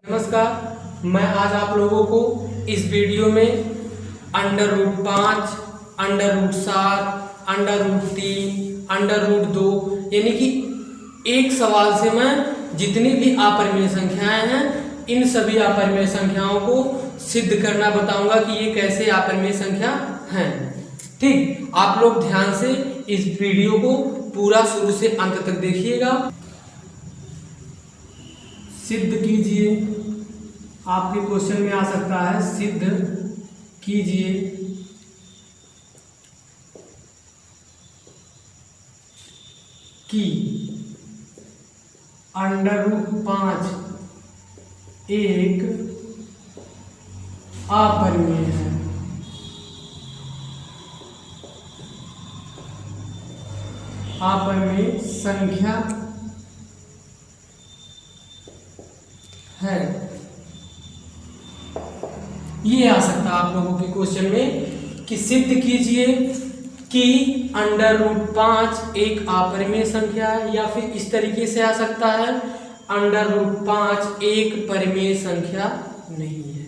नमस्कार, मैं आज आप लोगों को इस वीडियो में √5, √7, √3, √2 यानी कि एक सवाल से मैं जितनी भी अपरिमेय संख्याएं हैं इन सभी अपरिमेय संख्याओं को सिद्ध करना बताऊंगा कि ये कैसे अपरिमेय संख्या हैं। ठीक, आप लोग ध्यान से इस वीडियो को पूरा शुरू से अंत तक देखिएगा। सिद्ध कीजिए, आपके क्वेश्चन में आ सकता है सिद्ध कीजिए कि √5 एक अपरिमेय है। अपरिमेय संख्या है। ये आ सकता है आप लोगों के क्वेश्चन में कि सिद्ध कीजिए कि √5 एक अपरिमेय संख्या है, या फिर इस तरीके से आ सकता है √5 एक परिमेय संख्या नहीं है।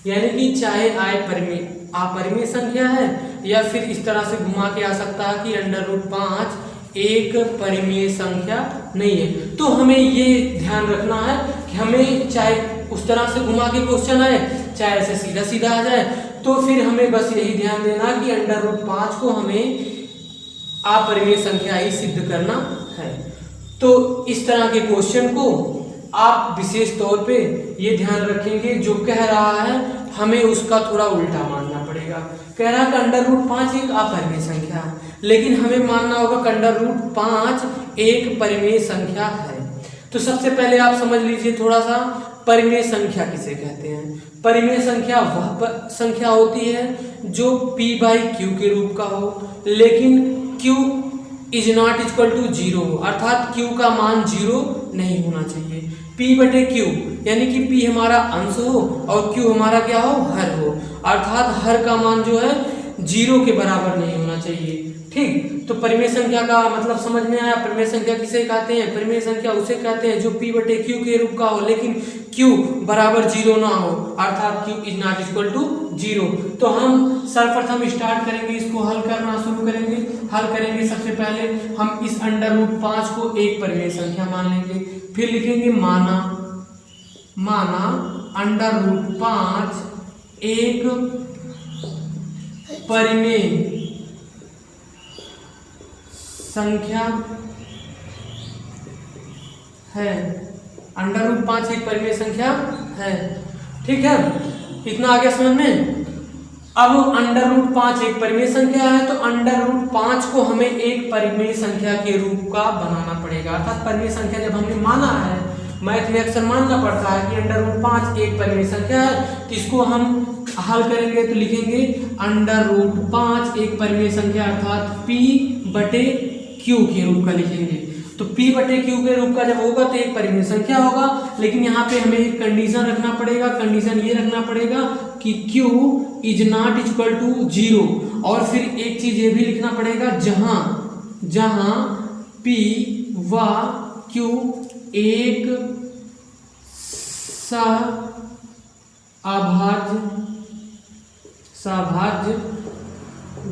यानी कि चाहे अपरिमेय संख्या है या फिर इस तरह से घुमा के आ सकता है कि √5 एक परिमेय संख्या नहीं है। तो हमें ये ध्यान रखना है कि हमें चाहे उस तरह से घुमा के क्वेश्चन आए चाहे ऐसे सीधा सीधा आ जाए, तो फिर हमें बस यही ध्यान देना कि √5 को हमें अपरिमेय संख्या ही सिद्ध करना है। तो इस तरह के क्वेश्चन को आप विशेष तौर पे ये ध्यान रखेंगे, जो कह रहा है हमें उसका थोड़ा उल्टा मानना पड़ेगा। कह रहा है कि √5 एक अपरिमेय संख्या है, लेकिन हमें मानना होगा कि √5 एक परिमेय संख्या है। तो सबसे पहले आप समझ लीजिए थोड़ा सा, परिमेय संख्या किसे कहते हैं। परिमेय संख्या वह संख्या होती है जो p/q के रूप का हो, लेकिन q ≠ 0 हो, अर्थात q का मान 0 नहीं होना चाहिए। p/q यानी कि p हमारा अंश हो और q हमारा क्या हो, हर हो, अर्थात हर का मान जो है 0 के बराबर नहीं होना चाहिए। ठीक, तो परिमेय संख्या का मतलब समझ में आया। परिमेय संख्या किसे कहते हैं? परिमेय संख्या उसे कहते हैं जो p/q के रूप का हो, लेकिन q बराबर 0 ना हो, अर्थात q ≠ 0। तो हम सर्वप्रथम स्टार्ट करेंगे, इसको हल करना शुरू करेंगे। हल करेंगे सबसे पहले हम इस √5 को एक परिमेय संख्या मान लेंगे, फिर लिखेंगे माना √5 एक परिमेय संख्या है। √5 एक परिमेय संख्या है। ठीक है, इतना आ गया समझ में। अब √5 एक परिमेय संख्या है, तो √5 को हमें एक परिमेय संख्या के रूप का बनाना पड़ेगा। अर्थात परिमेय संख्या जब हमने माना है, मैथ में अक्सर मानना पड़ता है कि √5 एक परिमेय संख्या है, तो इसको हम हल करेंगे तो लिखेंगे √5 एक परिमेय संख्या अर्थात p/q के रूप का लिखेंगे। तो p/q के रूप का जब होगा तो एक परिमेय संख्या होगा, लेकिन यहाँ पे हमें एक कंडीशन रखना पड़ेगा। कंडीशन ये रखना पड़ेगा कि q ≠ 0, और फिर एक चीज ये भी लिखना पड़ेगा जहां p व q एक सभाज्य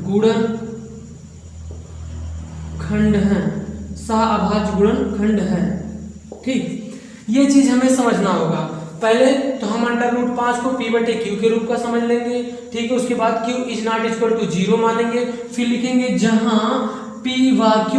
गुणनखंड है। सह-अभाज्य गुणनखंड है। ठीक, ये चीज हमें समझना होगा। पहले तो हम √5 को p/q के रूप का समझ लेंगे। ठीक है, उसके बाद q ≠ 0 मानेंगे, फिर लिखेंगे जहां p व q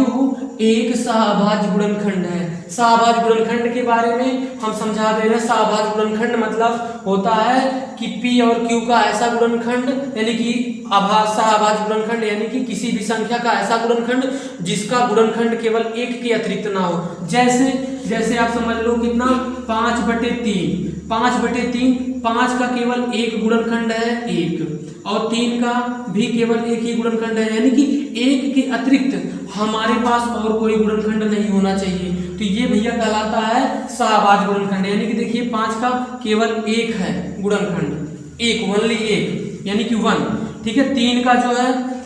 एक सह-अभाज्य गुणनखंड है। सह-अभाज्य गुणनखंड के बारे में हम समझा दे रहे हैं। सह-अभाज्य गुणनखंड मतलब होता है कि p और q का ऐसा गुणनखंड, यानी कि सह-अभाज्य गुणनखंड यानी कि किसी भी संख्या का ऐसा गुणनखंड जिसका गुणनखंड केवल एक के अतिरिक्त ना हो। जैसे आप समझ लो कितना, 5/3। 5/3 5 का केवल एक गुणनखंड है 1, और 3 का भी केवल एक ही गुणनखंड है, यानी कि 1 के अतिरिक्त हमारे पास और कोई गुणनखंड नहीं होना चाहिए। तो ये भैया कहलाता है सह-अभाज्य गुणनखंड। यानी कि देखिए 5 का केवल एक है गुणनखंड, एक, ओनली एक, यानी कि 1। ठीक है, 3 का जो है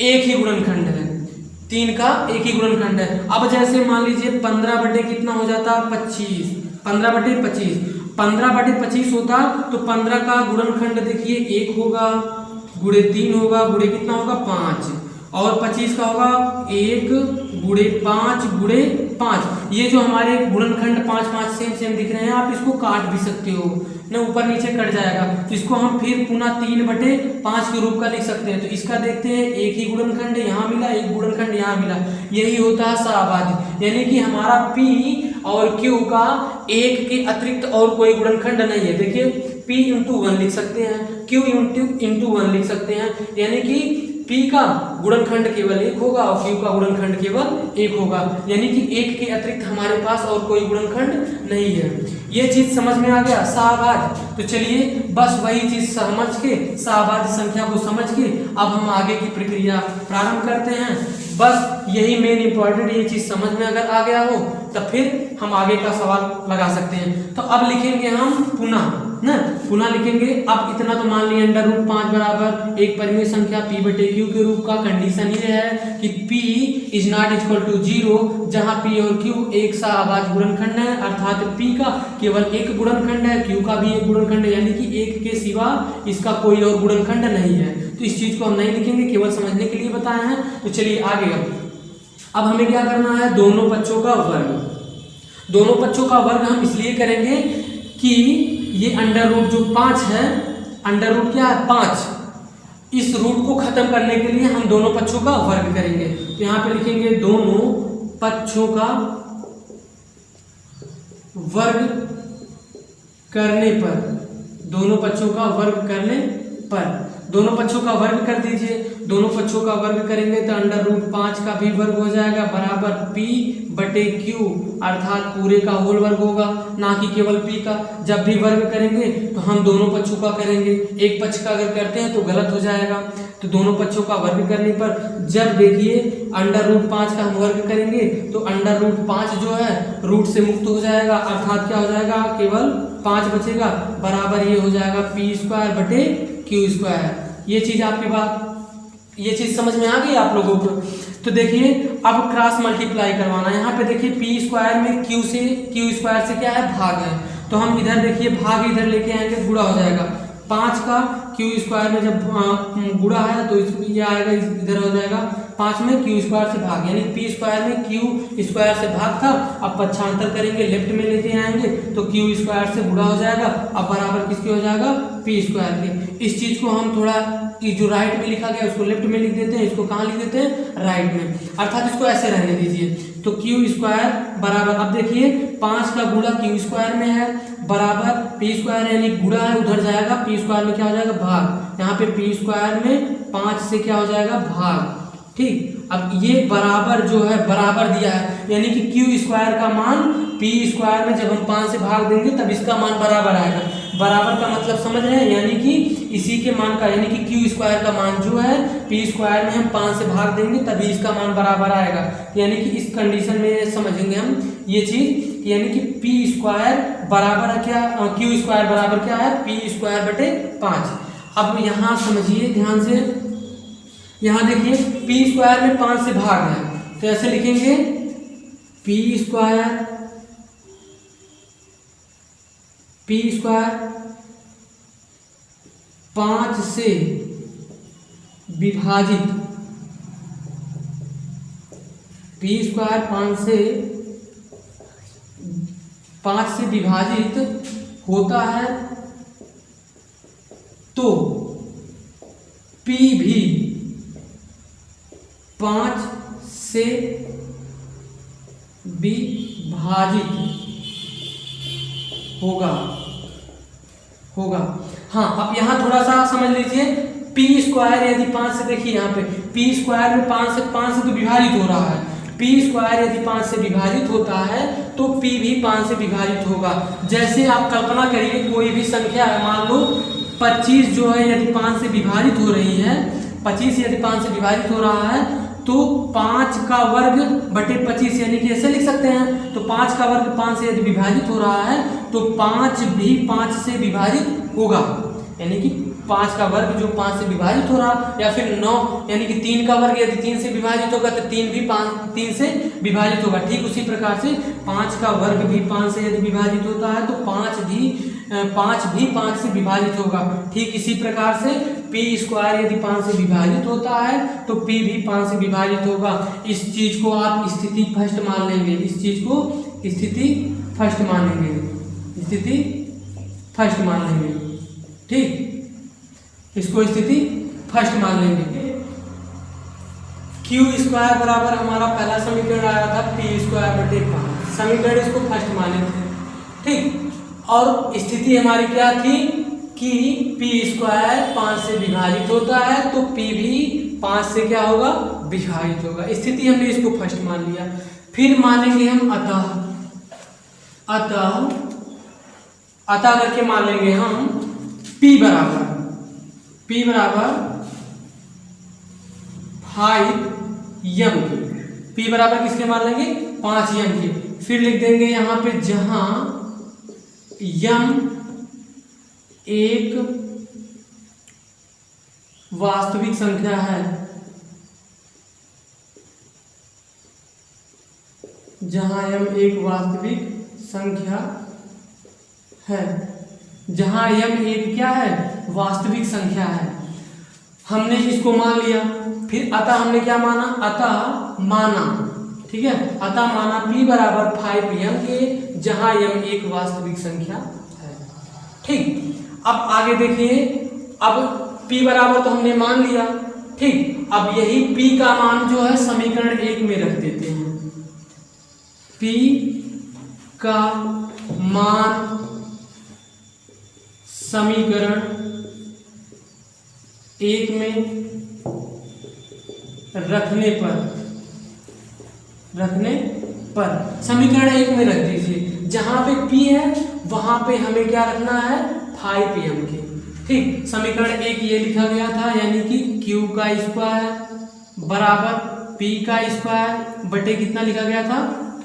एक ही गुणनखंड है, 3 का एक ही गुणनखंड है। अब जैसे मान लीजिए 15 बटे कितना हो जाता है 25, 15 बटे 25, 15/25 होता तो 15 का गुणनखंड देखिए 1 होगा, गुणे 3 होगा, गुणे कितना होगा 5, और 25 का होगा 1 गुणे 5 गुणे 5। ये जो हमारे गुणनखंड 5 5 सेम सेम दिख रहे हैं, आप इसको काट भी सकते हो ना, ऊपर नीचे कट जाएगा, तो इसको हम फिर पुनः 3/5 के रूप का लिख सकते हैं। तो इसका देखते हैं, एक ही गुणनखंड यहाँ मिला, एक गुणनखंड यहाँ मिला, यही होता है सहआबादी। यानी कि हमारा P और Q का एक के अतिरिक्त और कोई गुणनखंड नहीं है। देखिए P इंटू 1 लिख सकते हैं, Q इंटू 1 लिख सकते हैं, यानी कि P का गुणनखंड केवल 1 होगा और Q का गुणनखंड केवल 1 होगा, यानी कि एक के अतिरिक्त हमारे पास और कोई गुणनखंड नहीं है। ये चीज समझ में आ गया सहआबाद। तो चलिए बस वही चीज समझ के, सहआबादी संख्या को समझ के अब हम आगे की प्रक्रिया प्रारंभ करते हैं। बस यही मेन इंपॉर्टेंट, ये चीज समझ में अगर आ गया हो तब फिर हम आगे का सवाल लगा सकते हैं। तो अब लिखेंगे हम पुनः ना, पुनः लिखेंगे। अब इतना तो मान लिया √5 बराबर एक परिमेय संख्या P/Q के रूप का। कंडीशन ये है कि P is not equal to 0, जहां P और Q एक सहआबादी गुणनखंड है, अर्थात P का केवल एक गुणनखंड है, Q का भी एक गुणनखंड है, यानी कि एक के सिवा इसका कोई और गुणनखंड नहीं है। तो इस चीज को हम नहीं लिखेंगे, केवल समझने के लिए बताए हैं। तो चलिए आगे अब हमें क्या करना है, दोनों पक्षों का वर्ग। दोनों पक्षों का वर्ग हम इसलिए करेंगे कि ये √5 जो 5 है, √ क्या है 5, इस रूट को खत्म करने के लिए हम दोनों पक्षों का वर्ग करेंगे। तो यहाँ पे लिखेंगे दोनों पक्षों का वर्ग करने पर, दोनों पक्षों का वर्ग करने पर, दोनों पक्षों का वर्ग कर दीजिए। दोनों पक्षों का वर्ग करेंगे तो √5 का भी वर्ग हो जाएगा बराबर P/Q, अर्थात पूरे का होल वर्ग होगा, ना कि केवल P का। जब भी वर्ग करेंगे तो हम दोनों पक्षों का करेंगे, एक पक्ष का अगर करते हैं तो गलत हो जाएगा। तो दोनों पक्षों का वर्ग करने पर जब देखिए √5 का हम वर्ग करेंगे तो √5 जो है रूट से मुक्त हो जाएगा, अर्थात क्या हो जाएगा, केवल 5 बचेगा, बराबर ये हो जाएगा P²/Q²। ये चीज आपके बात, ये चीज समझ में आ गई आप लोगों को। तो देखिए अब क्रॉस मल्टीप्लाई करवाना है। यहाँ पे देखिए P² में Q से क्या है, भाग है, तो हम इधर देखिए भाग इधर लेके आएंगे, गुणा हो जाएगा। 5 का Q² में जब गुणा है तो ये आएगा, इधर हो जाएगा 5 में Q² से भाग, यानी P² में Q² से भाग था। अब पक्षांतर करेंगे, लेफ्ट में लेके आएंगे तो Q² से गुणा हो जाएगा, अब बराबर किसके हो जाएगा, P² के। इस चीज को हम थोड़ा जो राइट में लिखा गया उसको लेफ्ट में लिख देते हैं, इसको कहाँ लिख देते हैं, राइट में, अर्थात इसको ऐसे रहने दीजिए। तो Q² बराबर, अब देखिए 5 का गुणा Q² में है बराबर P² यानी गुणा है, उधर जाएगा, P² में क्या हो जाएगा, भाग, यहाँ पे P² में 5 से क्या हो जाएगा, भाग। ठीक, अब ये बराबर जो है बराबर दिया है, यानी कि Q² का मान P² में जब हम 5 से भाग देंगे तब इसका मान बराबर आएगा। बराबर का मतलब समझ रहे हैं, यानी कि इसी के मान का, यानी कि Q² का मान जो है P² में हम 5 से भाग देंगे तभी इसका मान बराबर आएगा। यानी कि इस कंडीशन में समझेंगे हम ये चीज, यानी कि P² बराबर है क्या, Q² बराबर क्या है, P²/5। अब यहाँ समझिए ध्यान से, यहाँ देखिए P² में 5 से भाग है तो ऐसे लिखेंगे P² 5 से विभाजित, P² 5 से विभाजित होता है तो P भी 5 से विभाजित होगा। हाँ, अब यहाँ थोड़ा सा समझ लीजिए, P² यदि 5 से, देखिए यहाँ पे P² में 5 से तो विभाजित हो रहा है, P² यदि 5 से विभाजित होता है तो P भी 5 से विभाजित होगा। जैसे आप कल्पना करिए कोई भी संख्या है, मान लो 25 जो है यदि 5 से विभाजित हो रही है, 25 यदि 5 से विभाजित हो रहा है तो 5 का वर्ग बटे 25, यानी कि ऐसे लिख सकते हैं। तो 5 का वर्ग 5 से यदि विभाजित हो रहा है तो 5 भी 5 से विभाजित होगा, यानी कि 5 का वर्ग जो 5 से विभाजित हो रहा, या फिर 9 यानी कि 3 का वर्ग यदि 3 से विभाजित होगा तो 3 भी 3 से विभाजित होगा। ठीक उसी प्रकार से 5 का वर्ग भी 5 से यदि विभाजित होता है तो 5 भी 5 से विभाजित होगा। ठीक इसी प्रकार से p स्क्वायर यदि 5 से विभाजित होता है तो p भी 5 से विभाजित होगा। इस चीज को आप स्थिति फर्स्ट मान लेंगे, इस चीज को स्थिति फर्स्ट मान लेंगे, स्थिति फर्स्ट मान लेंगे। ठीक, इसको स्थिति फर्स्ट मान लेंगे। क्यू स्क्वायर बराबर हमारा पहला समीकरण आया था p स्क्वायर बटे 5, समीकरण इसको फर्स्ट माने थे। ठीक, और स्थिति हमारी क्या थी कि p स्क्वायर 5 से विभाजित होता है तो p भी 5 से क्या होगा, विभाजित होगा। स्थिति हमने इसको फर्स्ट मान लिया। फिर मानेंगे हम अतः करके मान लेंगे हम p बराबर 5m की, p बराबर किसके मान लेंगे, 5m की। फिर लिख देंगे यहाँ पे जहां m एक वास्तविक संख्या है, जहां m एक वास्तविक संख्या है, जहां m एक क्या है, वास्तविक संख्या है। हमने इसको मान लिया। फिर अतः हमने क्या माना, अतः माना, ठीक है, अतः माना p बराबर 5m के, जहां m एक वास्तविक संख्या है। ठीक, अब आगे देखिए, अब p बराबर तो हमने मान लिया। ठीक, अब यही p का मान जो है समीकरण 1 में रख देते हैं। p का मान समीकरण 1 में रखने पर समीकरण 1 में रख दीजिए। जहां पे p है वहां पे हमें क्या रखना है, 5m के। ठीक, समीकरण 1 ये लिखा गया था, यानी कि q का स्क्वायर बराबर p का स्क्वायर बटे कितना लिखा गया था,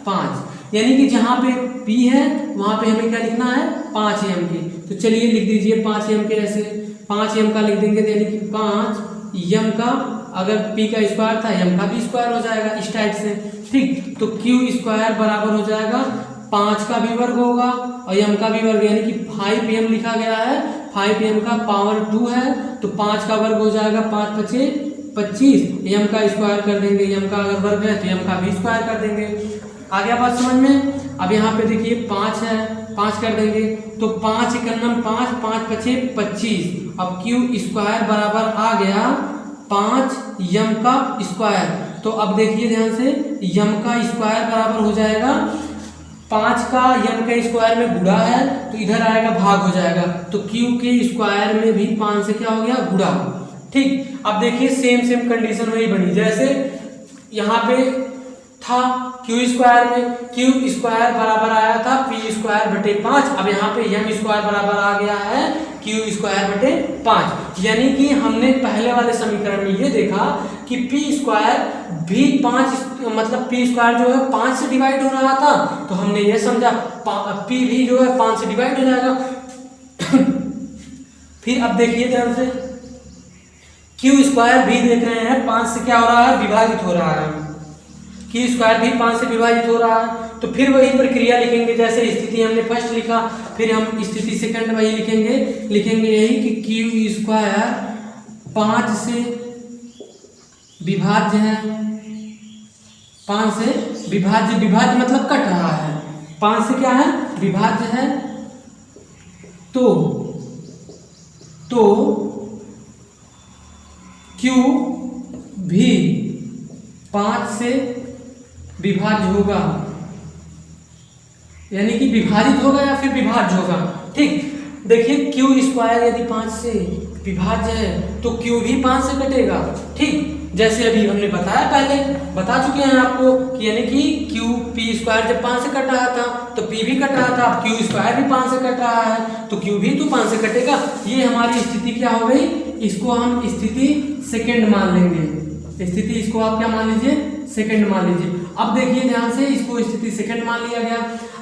5। यानी कि जहां पे p है वहां पे हमें क्या लिखना है, 5m के। तो चलिए लिख दीजिए 5m के, ऐसे 5m का लिख देंगे, यानी कि 5m का, अगर p का स्क्वायर था m का भी स्क्वायर हो जाएगा इस टाइप से। ठीक, तो q स्क्वायर बराबर हो जाएगा 5 का भी वर्ग होगा और m का भी वर्ग, यानी कि 5m लिखा गया है, 5m का पावर 2 है तो 5 का वर्ग हो जाएगा, 5 पचे 25, m का स्क्वायर कर देंगे, m का अगर वर्ग है तो m का भी स्क्वायर कर देंगे। आ गया बात समझ में। अब यहाँ पे देखिए 5 है, 5 कर देंगे तो 5 एकम 5, 5 पचे 25। अब q स्क्वायर बराबर आ गया 5m का स्क्वायर। तो अब देखिए ध्यान से, m का स्क्वायर बराबर हो जाएगा 5 का m के स्क्वायर में गुणा है तो इधर आएगा भाग हो जाएगा, तो q के स्क्वायर में भी 5 से क्या हो गया, गुणा। ठीक, अब देखिए सेम कंडीशन वही बनी जैसे यहाँ पे था q स्क्वायर में, q स्क्वायर बराबर आया था p स्क्वायर बटे 5। अब यहाँ पे m स्क्वायर बराबर आ गया है q स्क्वायर बटे 5। यानी कि हमने पहले वाले समीकरण में ये देखा कि p स्क्वायर भी 5, मतलब p स्क्वायर जो है 5 से डिवाइड हो रहा था, तो हमने ये समझा p भी जो है 5 से डिवाइड हो जाएगा। फिर अब देखिए ध्यान से, q स्क्वायर भी देख रहे हैं 5 से क्या हो रहा है, विभाजित हो रहा है, q स्क्वायर भी 5 से विभाजित हो रहा है। तो फिर वही प्रक्रिया लिखेंगे जैसे स्थिति हमने फर्स्ट लिखा, फिर हम स्थिति सेकंड वही लिखेंगे यही कि q स्क्वायर 5 से विभाज्य है, 5 से विभाज्य मतलब कट रहा है, 5 से क्या है, विभाज्य है। तो q भी 5 से विभाज्य होगा, यानी कि विभाजित होगा या फिर विभाज्य होगा। ठीक, देखिए q स्क्वायर यदि 5 से विभाज्य है तो q भी 5 से कटेगा। ठीक, जैसे अभी हमने बताया, पहले बता चुके हैं आपको कि यानी कि q p स्क्वायर जब 5 से कट रहा था तो p भी कट रहा था, अब q स्क्वायर भी 5 से कट रहा है तो q भी तो 5 से कटेगा। ये हमारी स्थिति क्या हो गई, इसको हम स्थिति सेकंड मान लेंगे। स्थिति इसको आप क्या मान लीजिए, सेकंड मान लीजिए। अब देखिए ध्यान से, इसको स्थिति सेकंड मान लिया गया।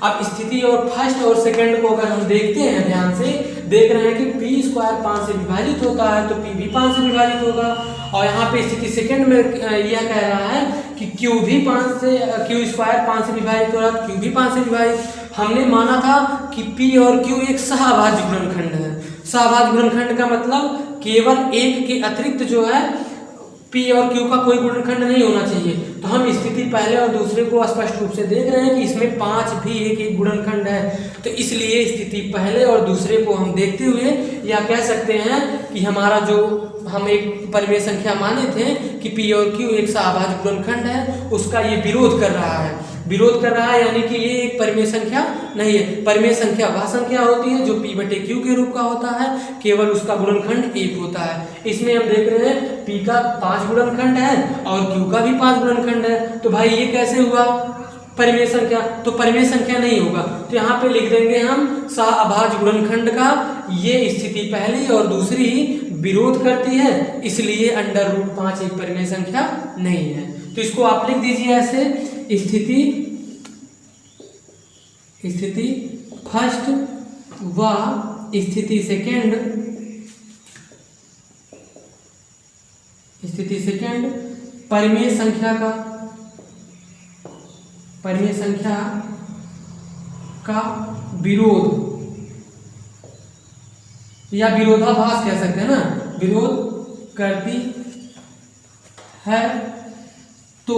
अब स्थिति और फर्स्ट और सेकंड को अगर हम देखते हैं, ध्यान से देख रहे हैं कि पी स्क्वायर 5 से विभाजित होता है तो पी भी 5 से विभाजित होगा। और यहाँ पे स्थिति सेकंड में यह कह रहा है कि क्यू भी 5 से, क्यू स्क्वायर 5 से विभाजित हो रहा है, क्यू भी 5 से विभाजित। हमने माना था कि पी और क्यू एक सहअभाज्य गुणनखंड है। सहअभाज्य गुणनखंड का मतलब केवल एक के अतिरिक्त जो है पी और क्यू का कोई गुणनखंड नहीं होना चाहिए। तो हम स्थिति पहले और दूसरे को स्पष्ट रूप से देख रहे हैं कि इसमें 5 भी एक गुणनखंड है। तो इसलिए स्थिति पहले और दूसरे को हम देखते हुए या कह सकते हैं कि हमारा जो हम एक परिमेय संख्या माने थे कि पी और क्यू एक सहअभाज्य गुणनखंड है, उसका ये विरोध कर रहा है। विरोध कर रहा है यानी कि ये एक परिमेय संख्या नहीं है। परिमेय संख्या वह संख्या होती है जो पी बटे क्यू के रूप का होता है, केवल उसका गुणनखंड एक होता है। इसमें हम देख रहे हैं पी का 5 गुणनखंड है और क्यू का भी 5 गुणनखंड है। तो भाई ये कैसे हुआ परिमेय संख्या? तो परिमेय संख्या नहीं होगा। तो यहाँ पे लिख देंगे हम सहअभाज्य गुणनखंड का ये स्थिति पहली और दूसरी विरोध करती है, इसलिए √5 एक परिमेय संख्या नहीं है। तो इसको आप लिख दीजिए ऐसे, स्थिति फर्स्ट व स्थिति सेकंड परिमेय संख्या का विरोध या विरोधाभास कह सकते हैं ना, विरोध करती है। तो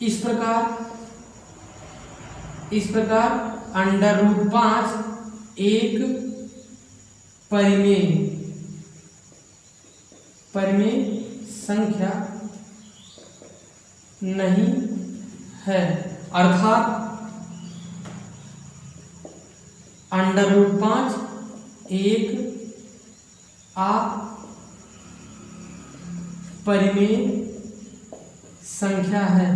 इस प्रकार √5 एक परिमेय संख्या नहीं है, अर्थात √5 एक अपरिमेय संख्या है।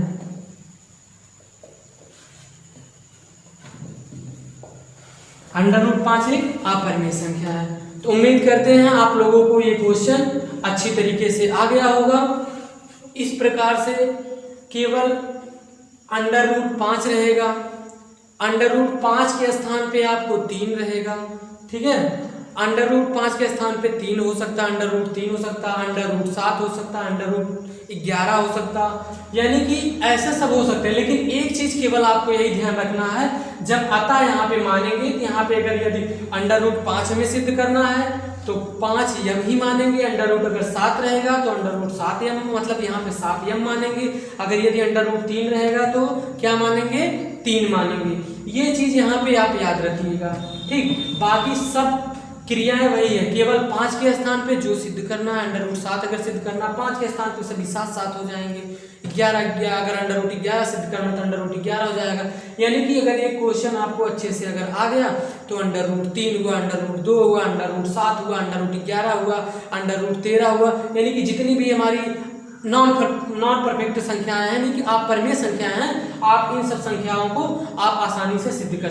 √5 एक अपरिमेय संख्या है। तो उम्मीद करते हैं आप लोगों को ये क्वेश्चन अच्छी तरीके से आ गया होगा। इस प्रकार से केवल √5 रहेगा, √5 के स्थान पे आपको 3 रहेगा, ठीक है। √5 के स्थान पे 3 हो सकता है, √3 हो सकता है, √7 हो सकता है, √11 हो सकता, यानी कि ऐसे सब हो सकते हैं। लेकिन एक चीज केवल आपको यही ध्यान रखना है, जब अतः यहाँ पे मानेंगे तो यहाँ पे अगर यदि √5 हमें सिद्ध करना है तो 5 यम ही मानेंगे। अगर 7 रहेगा तो √7 यम, मतलब यहाँ पे 7 यम मानेंगे। अगर यदि √3 रहेगा तो क्या मानेंगे? 3 मानेंगे। ये चीज यहाँ पे आप याद रखिएगा, ठीक। बाकी सब क्रियाएं वही है, केवल 5 के स्थान पे जो सिद्ध करना है √7 अगर सिद्ध करना, 5 के स्थान पे सभी 7 हो जाएंगे। 11 अगर √11 सिद्ध करना तो √11 हो जाएगा। यानी कि अगर ये क्वेश्चन आपको अच्छे से अगर आ गया तो √3 हुआ, √2 हुआ, √7 हुआ, √11 हुआ, √13 हुआ, यानी कि जितनी भी हमारी नॉन परफेक्ट संख्याएं हैं, यानी कि आप परिमेय संख्याएं हैं, आप इन सब संख्याओं को आप आसानी से सिद्ध कर